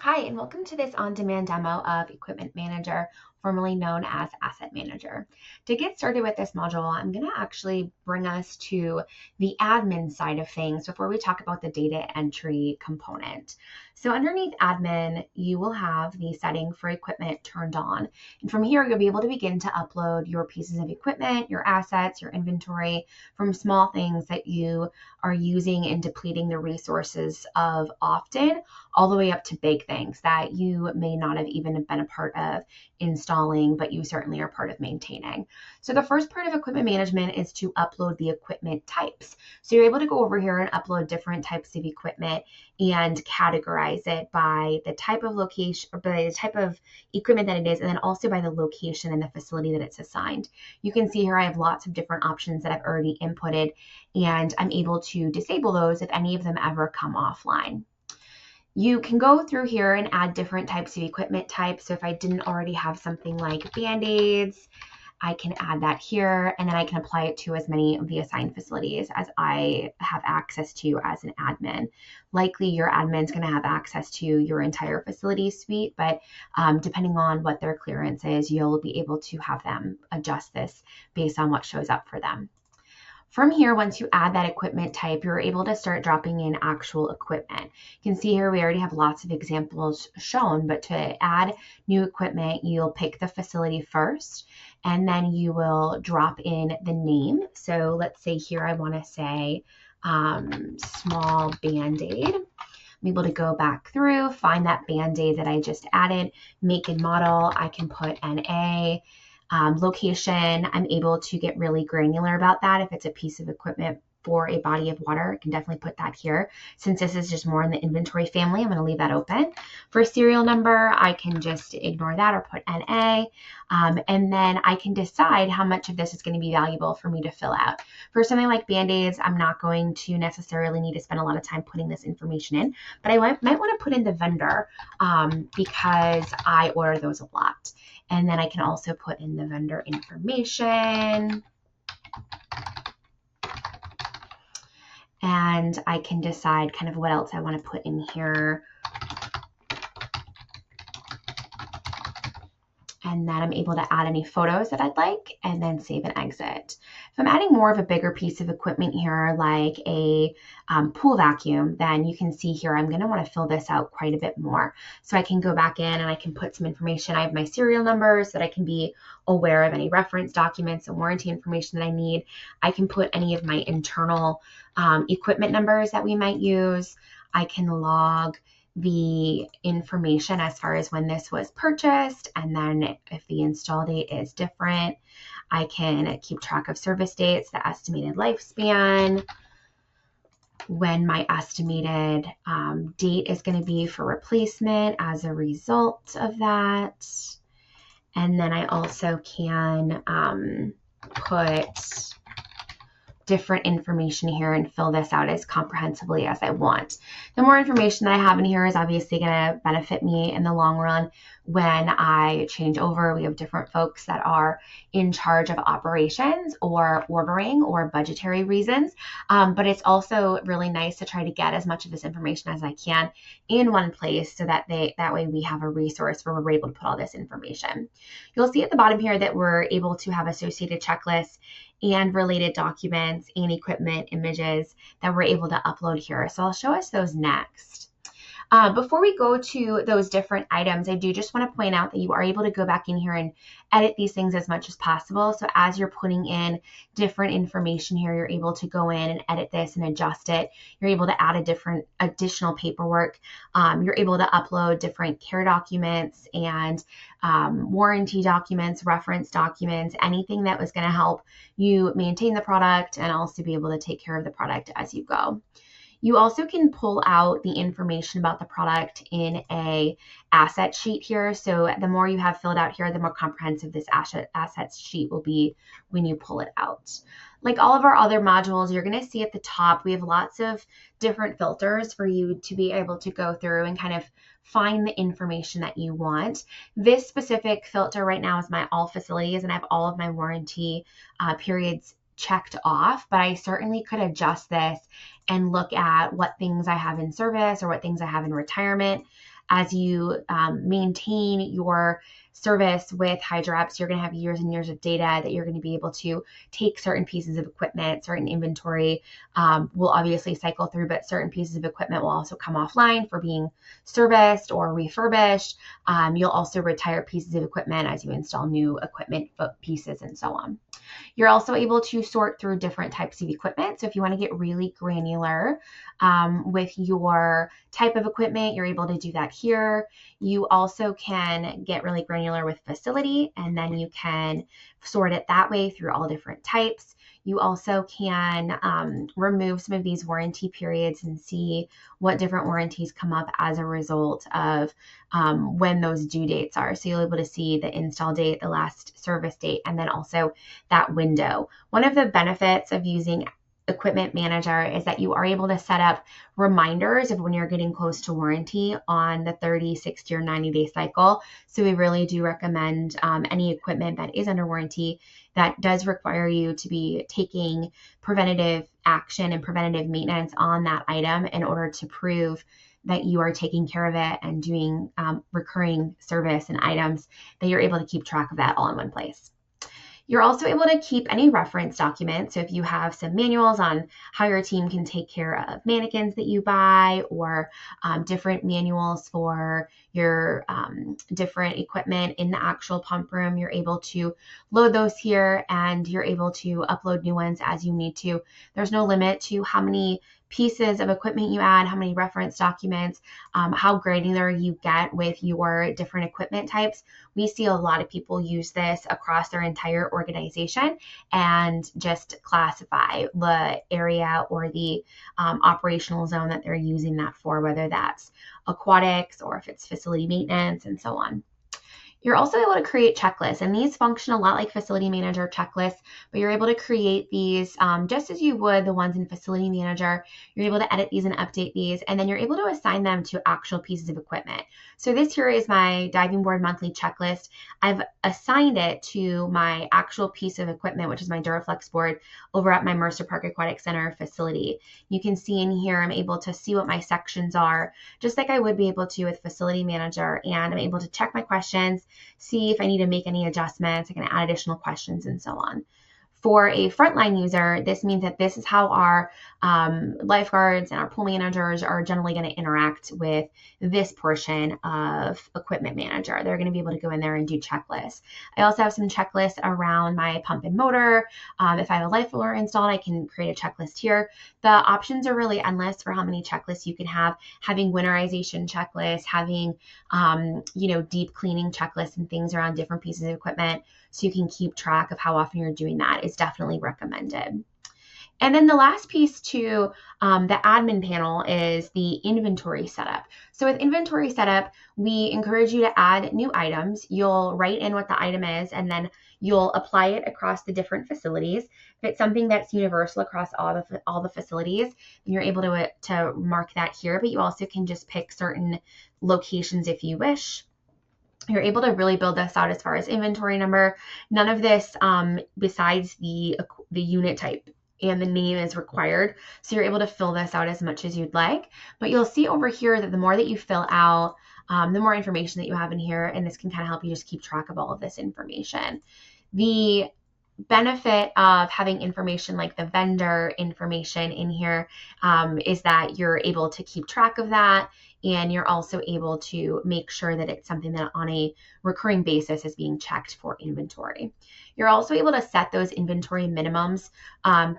Hi, and welcome to this on-demand demo of Equipment Manager, formerly known as Asset Manager. To get started with this module, I'm going to actually bring us to the admin side of things before we talk about the data entry component. So underneath admin, you will have the setting for equipment turned on. And from here, you'll be able to begin to upload your pieces of equipment, your assets, your inventory, from small things that you are using and depleting the resources of often, all the way up to big things that you may not have even been a part of installing, but you certainly are part of maintaining. So the first part of equipment management is to upload the equipment types. So you're able to go over here and upload different types of equipment and categorize it by the type of location, or by the type of equipment that it is, and then also by the location and the facility that it's assigned. You can see here I have lots of different options that I've already inputted, and I'm able to disable those if any of them ever come offline. You can go through here and add different types of equipment types. So if I didn't already have something like Band-Aids, I can add that here, and then I can apply it to as many of the assigned facilities as I have access to as an admin. Likely your admin is going to have access to your entire facility suite, but depending on what their clearance is, you'll be able to have them adjust this based on what shows up for them. From here, once you add that equipment type, you're able to start dropping in actual equipment. You can see here we already have lots of examples shown, but to add new equipment, you'll pick the facility first, and then you will drop in the name. So let's say here I want to say small Band-Aid. I'm able to go back through, find that Band-Aid that I just added, make and model. I can put NA. Location, I'm able to get really granular about that. If it's a piece of equipment for a body of water, I can definitely put that here. Since this is just more in the inventory family, I'm going to leave that open. For serial number, I can just ignore that or put NA. And then I can decide how much of this is going to be valuable for me to fill out. For something like Band-Aids, I'm not going to necessarily need to spend a lot of time putting this information in, but I might want to put in the vendor because I order those a lot. And then I can also put in the vendor information. And I can decide kind of what else I want to put in here. And then I'm able to add any photos that I'd like and then save and exit. If I'm adding more of a bigger piece of equipment here, like a pool vacuum, then you can see here I'm going to want to fill this out quite a bit more. So I can go back in and I can put some information. I have my serial numbers so that I can be aware of any reference documents and warranty information that I need. I can put any of my internal equipment numbers that we might use. I can log the information as far as when this was purchased, and then if the install date is different, I can keep track of service dates, the estimated lifespan, when my estimated date is going to be for replacement as a result of that. And then I also can put different information here and fill this out as comprehensively as I want. The more information that I have in here is obviously going to benefit me in the long run when I change over. We have different folks that are in charge of operations or ordering or budgetary reasons, but it's also really nice to try to get as much of this information as I can in one place so that way we have a resource where we're able to put all this information. You'll see at the bottom here that we're able to have associated checklists and related documents and equipment images that we're able to upload here. So I'll show us those next. Before we go to those different items, I do just want to point out that you are able to go back in here and edit these things as much as possible. So as you're putting in different information here, you're able to go in and edit this and adjust it. You're able to add a different additional paperwork. You're able to upload different care documents and warranty documents, reference documents, anything that was going to help you maintain the product and also be able to take care of the product as you go. You also can pull out the information about the product in a asset sheet here. So the more you have filled out here, the more comprehensive this assets sheet will be when you pull it out. Like all of our other modules, you're going to see at the top, we have lots of different filters for you to be able to go through and kind of find the information that you want. This specific filter right now is my all facilities, and I have all of my warranty periods checked off, but I certainly could adjust this and look at what things I have in service or what things I have in retirement. as you maintain your service with HydroApps, you're going to have years and years of data that you're going to be able to take certain pieces of equipment, certain inventory will obviously cycle through, but certain pieces of equipment will also come offline for being serviced or refurbished. You'll also retire pieces of equipment as you install new equipment pieces and so on. You're also able to sort through different types of equipment. So if you want to get really granular with your type of equipment, you're able to do that here. You also can get really granular with facility, and then you can sort it that way through all different types. You also can remove some of these warranty periods and see what different warranties come up as a result of when those due dates are. So you'll be able to see the install date, the last service date, and then also that window. One of the benefits of using Equipment Manager is that you are able to set up reminders of when you're getting close to warranty on the 30, 60, or 90-day cycle. So we really do recommend any equipment that is under warranty that does require you to be taking preventative action and preventative maintenance on that item in order to prove that you are taking care of it and doing recurring service and items, that you're able to keep track of that all in one place. You're also able to keep any reference documents. So if you have some manuals on how your team can take care of mannequins that you buy, or different manuals for your different equipment in the actual pump room, you're able to load those here, and you're able to upload new ones as you need to. There's no limit to how many pieces of equipment you add, how many reference documents, how granular you get with your different equipment types. We see a lot of people use this across their entire organization and just classify the area or the operational zone that they're using that for, whether that's aquatics or if it's facility maintenance and so on. You're also able to create checklists, and these function a lot like Facility Manager checklists, but you're able to create these just as you would the ones in Facility Manager. You're able to edit these and update these, and then you're able to assign them to actual pieces of equipment. So this here is my diving board monthly checklist. I've assigned it to my actual piece of equipment, which is my Duraflex board over at my Mercer Park Aquatic Center facility. You can see in here I'm able to see what my sections are, just like I would be able to with Facility Manager, and I'm able to check my questions, see if I need to make any adjustments. I can add additional questions and so on. For a frontline user, this means that this is how our lifeguards and our pool managers are generally going to interact with this portion of Equipment Manager. They're going to be able to go in there and do checklists. I also have some checklists around my pump and motor. If I have a life filler installed, I can create a checklist here. The options are really endless for how many checklists you can have. Having winterization checklists, having deep cleaning checklists and things around different pieces of equipment, so you can keep track of how often you're doing that, is definitely recommended. And then the last piece to the admin panel is the inventory setup. So with inventory setup, we encourage you to add new items. You'll write in what the item is, and then you'll apply it across the different facilities. If it's something that's universal across all the facilities, then you're able to mark that here, but you also can just pick certain locations if you wish. You're able to really build this out as far as inventory number. None of this besides the unit type and the name is required. So you're able to fill this out as much as you'd like. But you'll see over here that the more that you fill out, the more information that you have in here, and this can kind of help you just keep track of all of this information. The benefit of having information like the vendor information in here is that you're able to keep track of that, and you're also able to make sure that it's something that on a recurring basis is being checked for inventory. You're also able to set those inventory minimums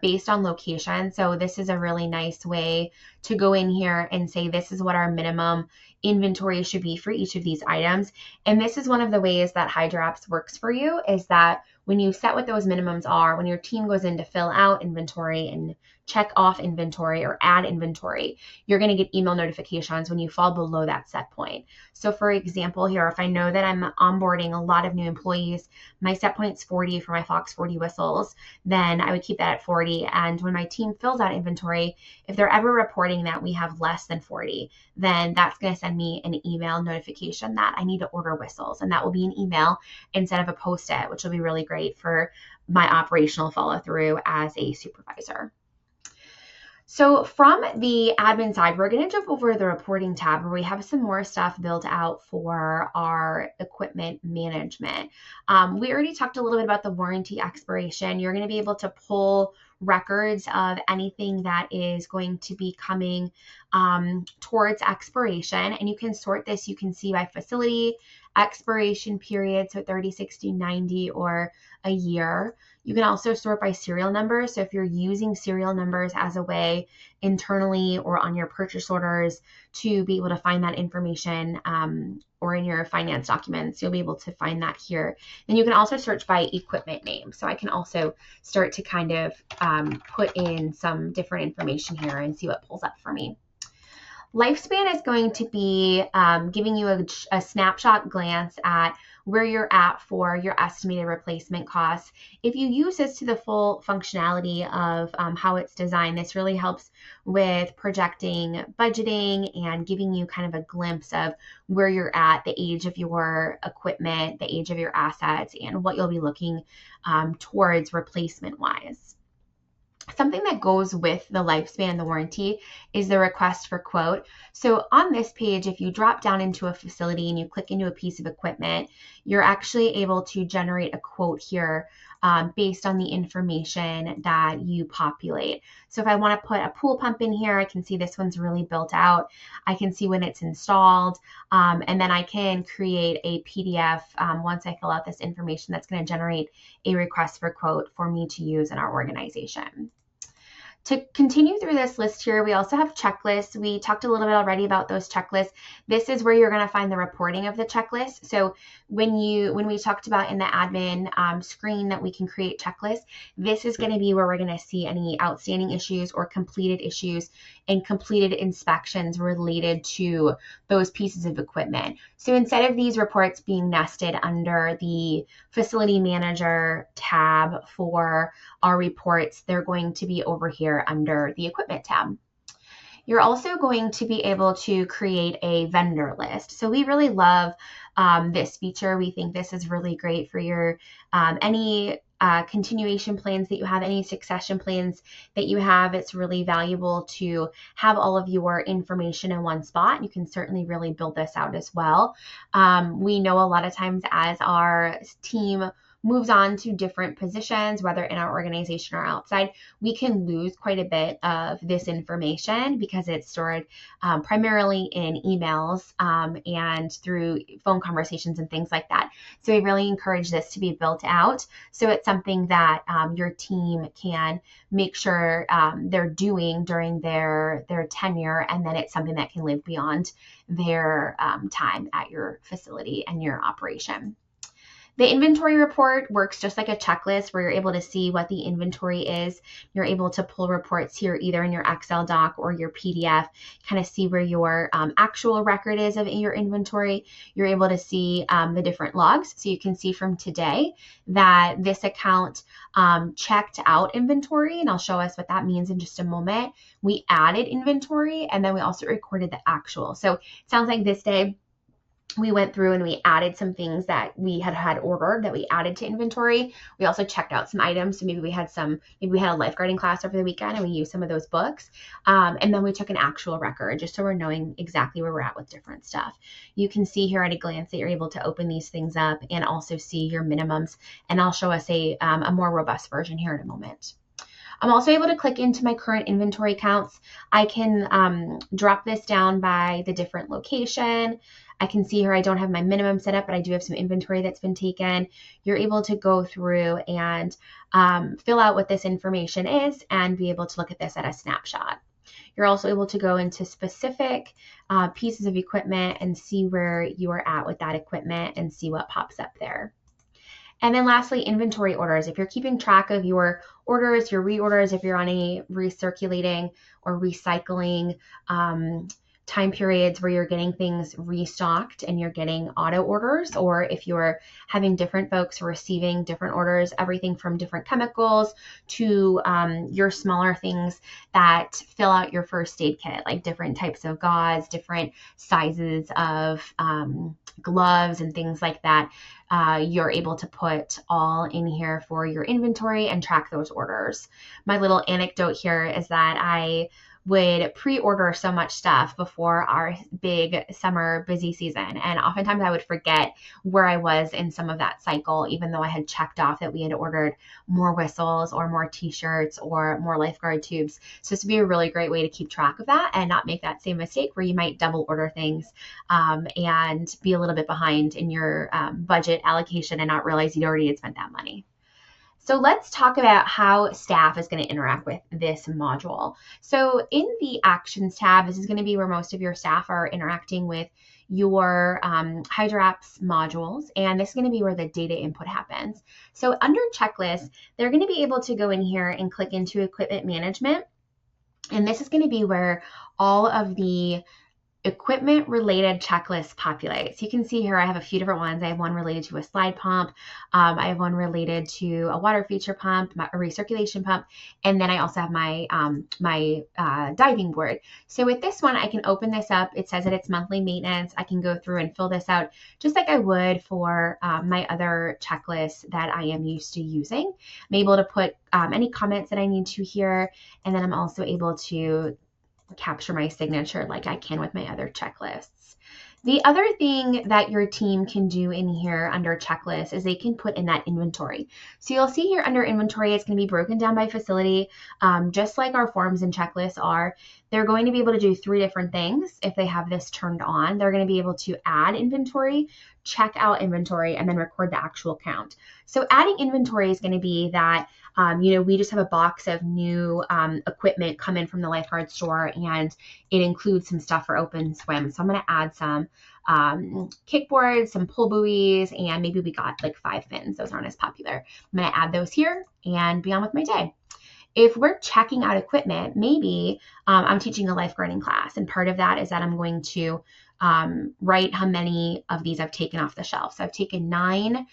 based on location. So this is a really nice way to go in here and say, this is what our minimum inventory should be for each of these items. And this is one of the ways that HydroApps works for you, is that when you set what those minimums are, when your team goes in to fill out inventory and check off inventory or add inventory, you're going to get email notifications when you fall below that set point. So for example here, if I know that I'm onboarding a lot of new employees, my set point's 40 for my Fox 40 whistles, then I would keep that at 40. And when my team fills out inventory, if they're ever reporting that we have less than 40, then that's going to send me an email notification that I need to order whistles. And that will be an email instead of a post-it, which will be really great for my operational follow through as a supervisor. So from the admin side, we're going to jump over to the reporting tab where we have some more stuff built out for our equipment management. We already talked a little bit about the warranty expiration. You're going to be able to pull records of anything that is going to be coming towards expiration, and you can sort this. You can see by facility, expiration period, so 30, 60, 90, or a year. You can also sort by serial numbers. So if you're using serial numbers as a way internally or on your purchase orders to be able to find that information, or in your finance documents, you'll be able to find that here. Then you can also search by equipment name. So I can also start to kind of put in some different information here and see what pulls up for me. Lifespan is going to be giving you a snapshot glance at where you're at for your estimated replacement costs. If you use this to the full functionality of how it's designed, this really helps with projecting budgeting and giving you kind of a glimpse of where you're at, the age of your equipment, the age of your assets, and what you'll be looking towards replacement-wise. Something that goes with the lifespan, the warranty, is the request for quote. So on this page, if you drop down into a facility and you click into a piece of equipment, you're actually able to generate a quote here based on the information that you populate. So if I want to put a pool pump in here, I can see this one's really built out. I can see when it's installed, and then I can create a PDF once I fill out this information that's going to generate a request for quote for me to use in our organization. To continue through this list here, we also have checklists. We talked a little bit already about those checklists. This is where you're going to find the reporting of the checklist. So when we talked about in the admin screen that we can create checklists, this is going to be where we're going to see any outstanding issues or completed issues and completed inspections related to those pieces of equipment. So instead of these reports being nested under the facility manager tab for our reports, they're going to be over here under the equipment tab. You're also going to be able to create a vendor list. So we really love this feature. We think this is really great for your any continuation plans that you have, any succession plans that you have. It's really valuable to have all of your information in one spot. You can certainly really build this out as well. We know a lot of times as our team moves on to different positions, whether in our organization or outside, we can lose quite a bit of this information because it's stored primarily in emails and through phone conversations and things like that. So we really encourage this to be built out. So it's something that your team can make sure they're doing during their tenure, and then it's something that can live beyond their time at your facility and your operation. The inventory report works just like a checklist where you're able to see what the inventory is. You're able to pull reports here either in your Excel doc or your PDF, kind of see where your actual record is of your inventory. You're able to see the different logs. So you can see from today that this account checked out inventory, and I'll show us what that means in just a moment. We added inventory, and then we also recorded the actual. So it sounds like this day, we went through and we added some things that we had ordered that we added to inventory. We also checked out some items. So maybe we had a lifeguarding class over the weekend and we used some of those books. And then we took an actual record just so we're knowing exactly where we're at with different stuff. You can see here at a glance that you're able to open these things up and also see your minimums. And I'll show us a more robust version here in a moment. I'm also able to click into my current inventory counts. I can drop this down by the different location. I can see here I don't have my minimum set up, but I do have some inventory that's been taken. You're able to go through and fill out what this information is and be able to look at this at a snapshot. You're also able to go into specific pieces of equipment and see where you are at with that equipment and see what pops up there. And then lastly, inventory orders. If you're keeping track of your orders, your reorders, if you're on a recirculating or recycling time periods where you're getting things restocked and you're getting auto orders, or if you're having different folks receiving different orders, everything from different chemicals to your smaller things that fill out your first aid kit, like different types of gauze, different sizes of gloves and things like that. You're able to put all in here for your inventory and track those orders. My little anecdote here is that I would pre-order so much stuff before our big summer busy season. And oftentimes I would forget where I was in some of that cycle, even though I had checked off that we had ordered more whistles or more t-shirts or more lifeguard tubes. So this would be a really great way to keep track of that and not make that same mistake where you might double order things and be a little bit behind in your budget allocation and not realize you'd already had spent that money. So let's talk about how staff is going to interact with this module. So in the Actions tab, this is going to be where most of your staff are interacting with your HydroApps modules, and this is going to be where the data input happens. So under Checklist, they're going to be able to go in here and click into Equipment Management, and this is going to be where all of the equipment related checklists populate. So you can see here I have a few different ones. I have one related to a slide pump. I have one related to a water feature pump, a recirculation pump, and then I also have my diving board. So with this one, I can open this up. It says that it's monthly maintenance. I can go through and fill this out just like I would for my other checklists that I am used to using. I'm able to put any comments that I need to here, and then I'm also able to capture my signature like I can with my other checklists. The other thing that your team can do in here under checklist is they can put in that inventory. So you'll see here under inventory, it's going to be broken down by facility, just like our forms and checklists are. They're going to be able to do 3 different things if they have this turned on. They're going to be able to add inventory, check out inventory, and then record the actual count. So adding inventory is going to be that we just have a box of new equipment come in from the lifeguard store, and it includes some stuff for open swim. So I'm going to add some kickboards, some pull buoys, and maybe we got like 5 fins. Those aren't as popular. I'm going to add those here and be on with my day. If we're checking out equipment, maybe I'm teaching a lifeguarding class, and part of that is that I'm going to write how many of these I've taken off the shelf. So I've taken 9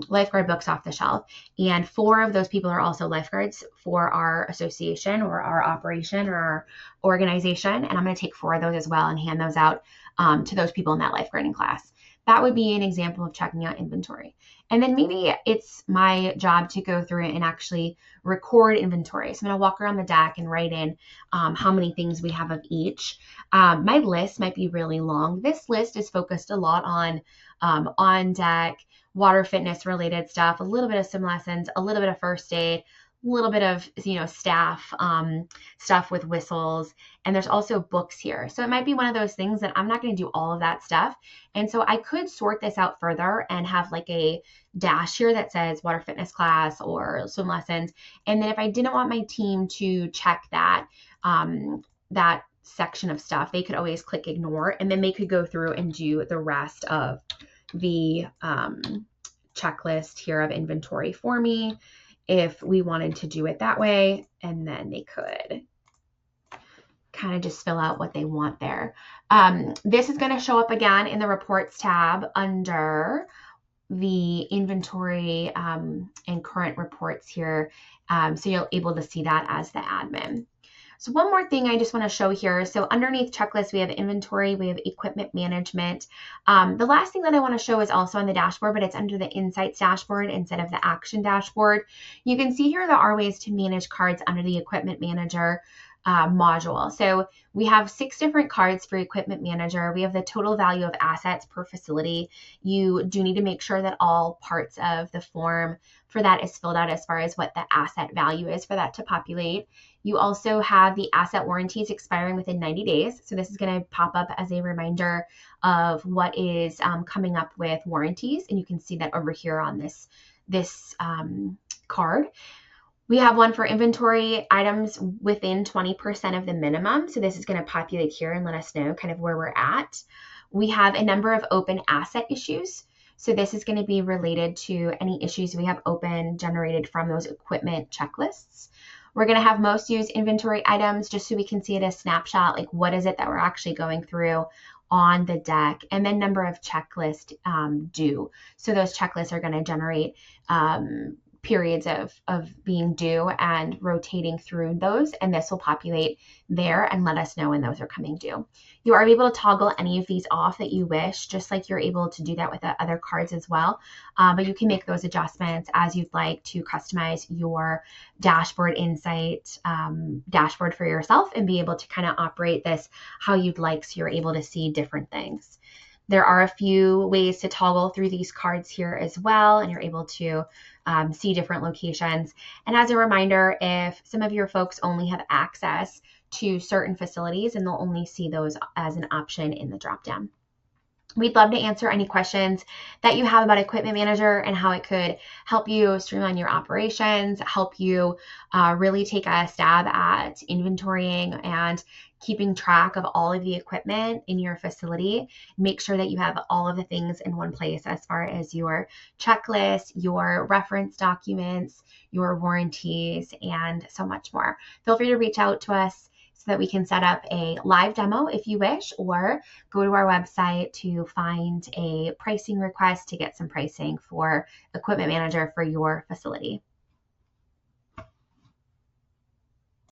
lifeguard books off the shelf, and 4 of those people are also lifeguards for our association or our operation or our organization, and I'm going to take 4 of those as well and hand those out to those people in that lifeguarding class. That would be an example of checking out inventory. And then maybe it's my job to go through it and actually record inventory. So I'm going to walk around the deck and write in how many things we have of each. My list might be really long. This list is focused a lot on deck, water fitness related stuff, a little bit of swim lessons, a little bit of first aid, a little bit of staff stuff with whistles, and there's also books here. So it might be one of those things that I'm not going to do all of that stuff, and so I could sort this out further and have like a dash here that says water fitness class or swim lessons, and then if I didn't want my team to check that that section of stuff, they could always click ignore, and then they could go through and do the rest of the checklist here of inventory for me if we wanted to do it that way, and then they could kind of just fill out what they want there. This is going to show up again in the reports tab under the inventory and current reports here, so you're able to see that as the admin. So one more thing I just want to show here. So underneath checklist, we have inventory, we have equipment management. The last thing that I want to show is also on the dashboard, but it's under the insights dashboard instead of the action dashboard. You can see here there are ways to manage cards under the equipment manager module. So we have 6 different cards for equipment manager. We have the total value of assets per facility. You do need to make sure that all parts of the form for that is filled out as far as what the asset value is for that to populate. You also have the asset warranties expiring within 90 days. So this is going to pop up as a reminder of what is coming up with warranties. And you can see that over here on this card. We have one for inventory items within 20% of the minimum. So this is going to populate here and let us know kind of where we're at. We have a number of open asset issues. So this is going to be related to any issues we have open generated from those equipment checklists. We're going to have most used inventory items just so we can see it as snapshot, like what is it that we're actually going through on the deck, and then number of checklists due. So those checklists are going to generate periods of being due and rotating through those, and this will populate there and let us know when those are coming due. You are able to toggle any of these off that you wish, just like you're able to do that with the other cards as well, but you can make those adjustments as you'd like to customize your dashboard insight dashboard for yourself and be able to kind of operate this how you'd like, so you're able to see different things. There are a few ways to toggle through these cards here as well, and you're able to see different locations. And as a reminder, if some of your folks only have access to certain facilities, and they'll only see those as an option in the dropdown. We'd love to answer any questions that you have about Equipment Manager and how it could help you streamline your operations, help you really take a stab at inventorying and keeping track of all of the equipment in your facility. Make sure that you have all of the things in one place as far as your checklist, your reference documents, your warranties, and so much more. Feel free to reach out to us so that we can set up a live demo if you wish, or go to our website to find a pricing request to get some pricing for Equipment Manager for your facility.